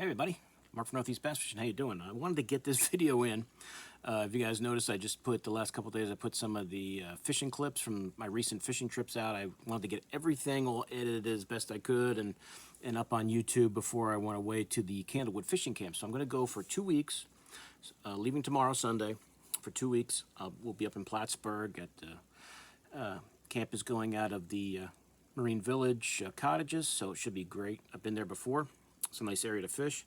Hey everybody, Mark from Northeast Bass Fishing. How you doing? I wanted to get this video in. If you guys noticed, I just put the last couple of days, I put some of the fishing clips from my recent fishing trips out. I wanted to get everything all edited as best I could and up on YouTube before I went away to the Candlewood Fishing Camp. So I'm going to go for 2 weeks, leaving tomorrow, Sunday, for 2 weeks. We'll be up in Plattsburgh. Camp is going out of the Marine Village cottages, so it should be great. I've been there before. It's a nice area to fish,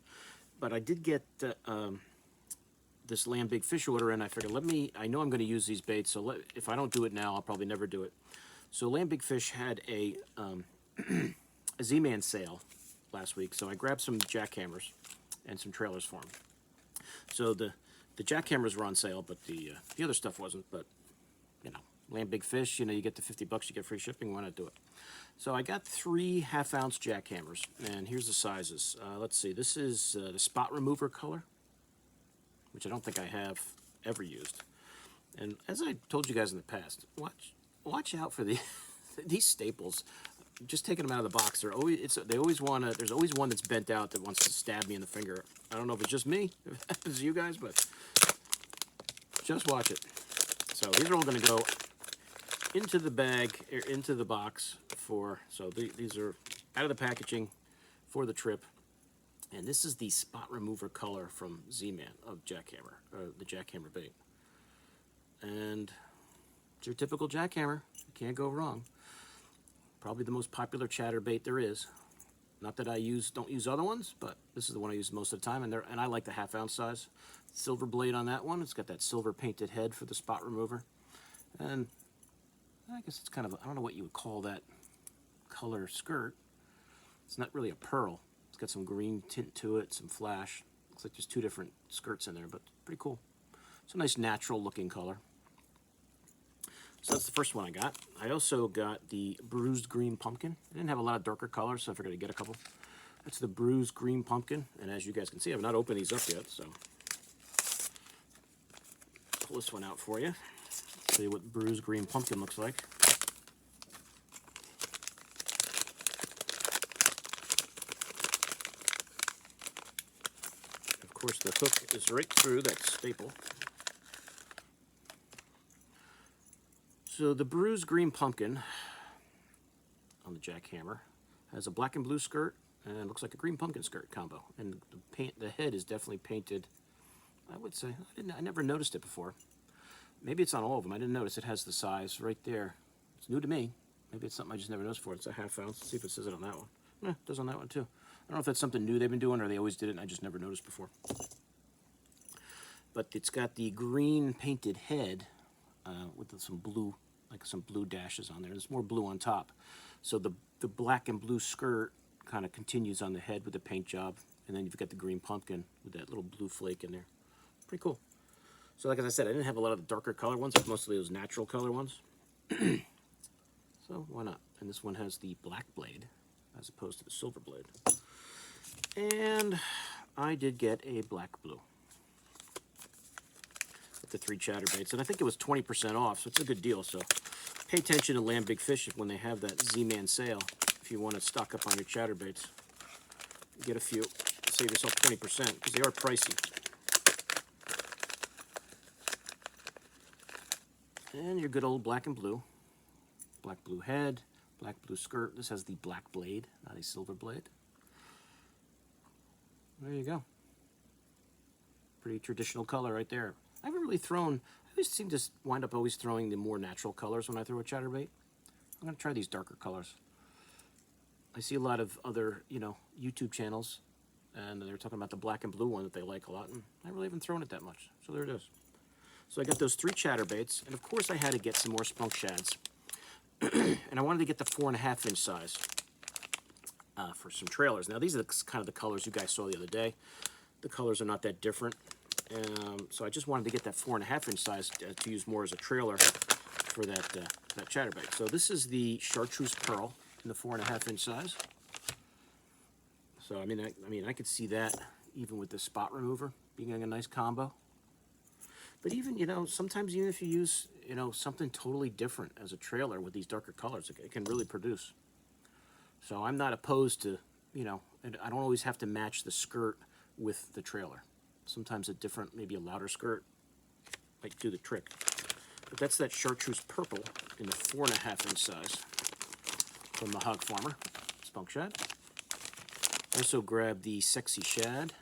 but I did get this LandBigFish order, and I figured I know I'm going to use these baits, so if I don't do it now, I'll probably never do it. So LandBigFish had a Z-Man sale last week, so I grabbed some jackhammers and some trailers for them. So the jackhammers were on sale, but the other stuff wasn't. But you know, LandBigFish, you get the $50, you get free shipping. Why not do it? So I got 3 half-ounce jackhammers, and here's the sizes. Let's see, this is the spot remover color, which I don't think I have ever used. And as I told you guys in the past, watch out for these staples. Just taking them out of the box, there's always one that's bent out that wants to stab me in the finger. I don't know if it's just me, if it happens to you guys, but just watch it. So these are all going to go into the bag, or into the box these are out of the packaging for the trip. And this is the spot remover color from Z-Man of jackhammer, the jackhammer bait. And it's your typical jackhammer. You can't go wrong. Probably the most popular chatterbait there is. Not that I don't use other ones, but this is the one I use most of the time, and I like the half-ounce size. Silver blade on that one. It's got that silver painted head for the spot remover. And I guess it's kind of, I don't know what you would call that color skirt. It's not really a pearl. It's got some green tint to it, some flash. Looks like there's 2 different skirts in there, but pretty cool. It's a nice natural looking color. So that's the first one I got. I also got the bruised green pumpkin. I didn't have a lot of darker colors, so I figured I'd get a couple. That's the bruised green pumpkin, and as you guys can see, I've not opened these up yet, so pull this one out for you. Show you what bruised green pumpkin looks like. Of course, the hook is right through that staple. So the bruised green pumpkin on the jackhammer has a black and blue skirt and looks like a green pumpkin skirt combo. And the head is definitely painted. I would say I never noticed it before. Maybe it's on all of them. I didn't notice it has the size right there. It's new to me. Maybe it's something I just never noticed before. It's a half-ounce. Let's see if it says it on that one. It does on that one too. I don't know if that's something new they've been doing or they always did it and I just never noticed before. But it's got the green painted head with some blue, like some blue dashes on there. There's more blue on top. So the black and blue skirt kind of continues on the head with the paint job, and then you've got the green pumpkin with that little blue flake in there. Pretty cool. So like I said, I didn't have a lot of the darker color ones, like mostly those natural color ones. So why not? And this one has the black blade as opposed to the silver blade. And I did get a black blue. The 3 chatterbaits, and I think it was 20% off, so it's a good deal. So pay attention to LandBigFish when they have that Z-Man sale. If you want to stock up on your chatterbaits, get a few, save yourself 20% because they are pricey. And your good old black and blue, black blue head, black blue skirt. This has the black blade, not a silver blade. There you go. Pretty traditional color right there. I haven't really thrown, I always seem to wind up always throwing the more natural colors when I throw a chatterbait. I'm going to try these darker colors. I see a lot of other, YouTube channels, and they're talking about the black and blue one that they like a lot, and I really haven't thrown it that much. So there it is. So I got those 3 chatterbaits, and of course I had to get some more spunk shads. And I wanted to get the 4.5-inch size for some trailers. Now these are kind of the colors you guys saw the other day. The colors are not that different. So I just wanted to get that 4.5-inch size to use more as a trailer for that chatterbait. So this is the chartreuse pearl in the 4.5-inch size. So I mean I could see that even with the spot remover being a nice combo. But even sometimes even if you use something totally different as a trailer with these darker colors, it can really produce. So I'm not opposed to And I don't always have to match the skirt with the trailer. Sometimes a different, maybe a louder skirt might do the trick. But that's that chartreuse purple in the 4.5 inch size from the Hog Farmer Spunk Shad. Also grab the Sexy Shad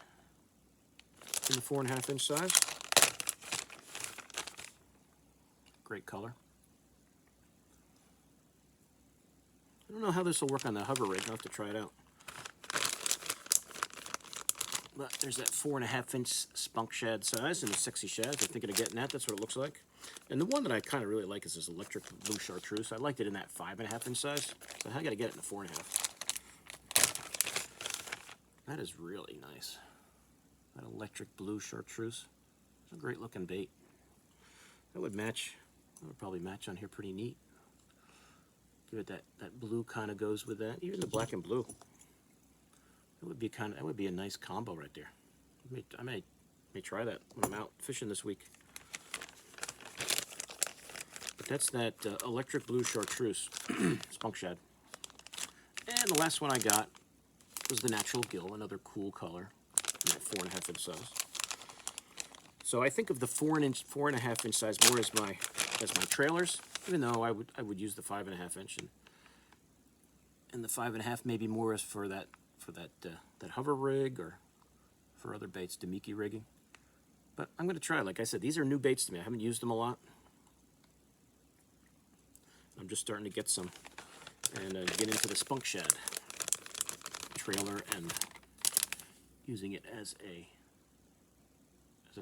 in the 4.5 inch size. Great color. I don't know how this will work on the hover rig. I'll have to try it out. But there's that 4.5 inch Spunk Shad size and the Sexy Shads. I'm thinking of getting that. That's what it looks like. And the one that I kind of really like is this electric blue chartreuse. I liked it in that 5.5 inch size. So I got to get it in the 4.5. That is really nice. That electric blue chartreuse. It's a great looking bait. That would match. That would probably match on here pretty neat. Give it that blue kind of goes with that. Even the black and blue. That would be a nice combo right there. I may try that when I'm out fishing this week. But that's that electric blue chartreuse Spunk Shad. And the last one I got was the Natural Gill, another cool color in that 4.5 inch size. So I think of the 4.5 inch size more as my trailers, even though I would use the 5.5 inch, and the 5.5 maybe more as for that hover rig or for other baits, Demiki rigging. But I'm going to try. Like I said, these are new baits to me. I haven't used them a lot. I'm just starting to get some and get into the Spunk Shad trailer and using it as a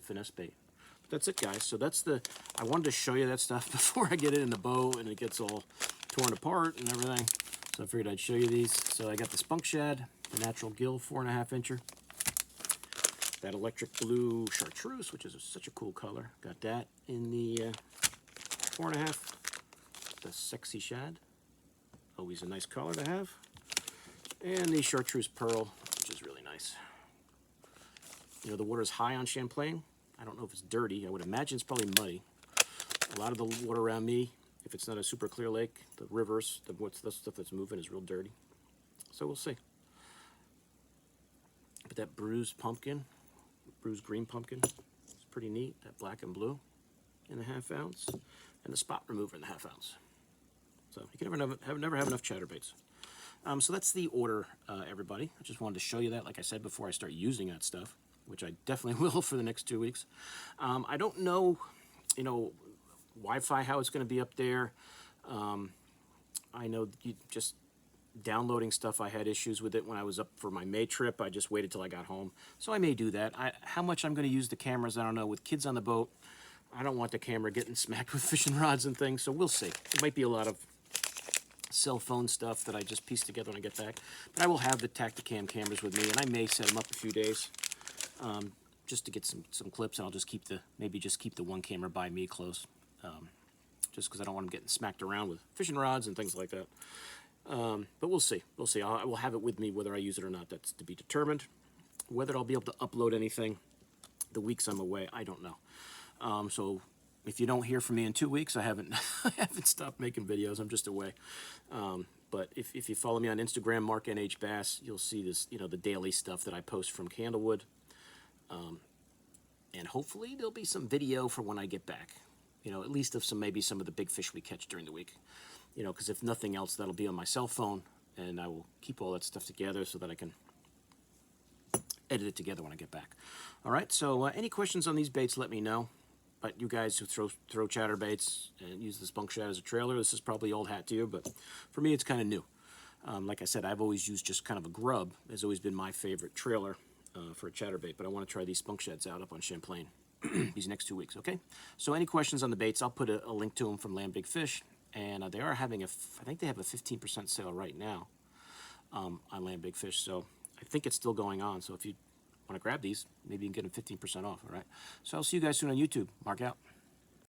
finesse bait. But that's it, guys. So I wanted to show you that stuff before I get it in the boat and it gets all torn apart and everything. So I figured I'd show you these. So I got the Spunk Shad, the Natural Gill 4.5 incher, that electric blue chartreuse, which is such a cool color. Got that in the 4.5. The Sexy Shad, always a nice color to have. And the chartreuse pearl, which is really nice. You know, the water's high on Champlain. I don't know if it's dirty. I would imagine it's probably muddy. A lot of the water around me, if it's not a super clear lake, the rivers, the stuff that's moving is real dirty. So we'll see. But that bruised green pumpkin, it's pretty neat. That black and blue in the 1/2 ounce, and the spot remover in the 1/2 ounce. So you can never have enough chatterbaits. So that's the order, everybody. I just wanted to show you that, like I said, before I start using that stuff, which I definitely will for the next 2 weeks. I don't know, Wi-Fi, how it's going to be up there. I know just downloading stuff, I had issues with it when I was up for my May trip. I just waited till I got home. So I may do that. How much I'm going to use the cameras, I don't know. With kids on the boat, I don't want the camera getting smacked with fishing rods and things, so we'll see. It might be a lot of cell phone stuff that I just piece together when I get back. But I will have the Tacticam cameras with me, and I may set them up a few days just to get some clips, and I'll just keep the one camera by me close, just because I don't want them getting smacked around with fishing rods and things like that. But we'll see. I will have it with me whether I use it or not. That's to be determined. Whether I'll be able to upload anything the weeks I'm away, I don't know. So if you don't hear from me in 2 weeks, I haven't stopped making videos. I'm just away. But if you follow me on Instagram, Mark NH Bass, you'll see this, the daily stuff that I post from Candlewood. And hopefully there'll be some video for when I get back. At least of maybe some of the big fish we catch during the week. Because if nothing else, that'll be on my cell phone, and I will keep all that stuff together so that I can edit it together when I get back. All right, so any questions on these baits, let me know. But you guys who throw chatterbaits and use the Spunk Shad as a trailer, this is probably old hat to you, but for me it's kind of new. Like I said, I've always used just kind of a grub. Has always been my favorite trailer for a chatterbait, but I want to try these Spunk Shads out up on Champlain these next 2 weeks, okay? So any questions on the baits, I'll put a link to them from LandBigFish, and they are having I think they have a 15% sale right now on LandBigFish, so I think it's still going on. So if you want to grab these, maybe you can get them 15% off, all right? So I'll see you guys soon on YouTube. Mark out.